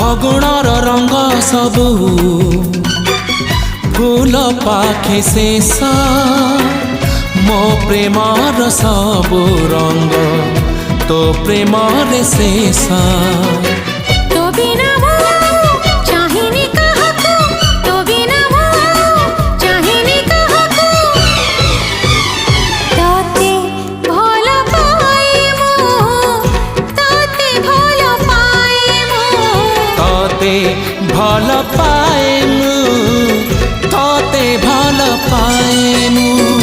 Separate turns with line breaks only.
फगुणर रंग सबू फूल पाखे शेष मो प्रेमर सबू रंग तो प्रेमर शेष
तो बिना चाहिनी काहाकू तो बिना चाहिनी काहाकू ताते भल पाए मु ताते भल पाए मु
ताते भल पाए मु ताते भल पाए मु।